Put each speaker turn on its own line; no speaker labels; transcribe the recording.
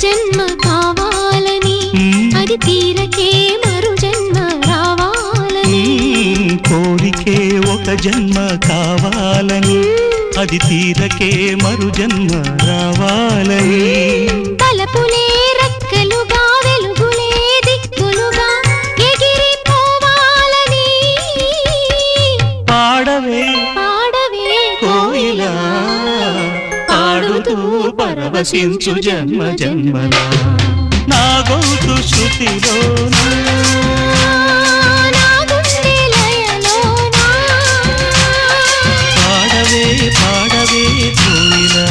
జన్మ కావాలని అది తీరకే మరు జన్మ రావాలని
కోరికే ఒక జన్మ కావాలని అది తీరకే మరు జన్మ రావాలని
తలపులే రెక్కలుగా వెలుగులే దిక్కులుగా ఎగిరిపోవాలని
పాడవే
పాడవే
కోయిలా పాడుతూ పరవశించు జన్మ జన్మలా నా గొంతు శృతిలోనా
నా గుండె లయలోనా
పాడవే పాడవే కోయిలా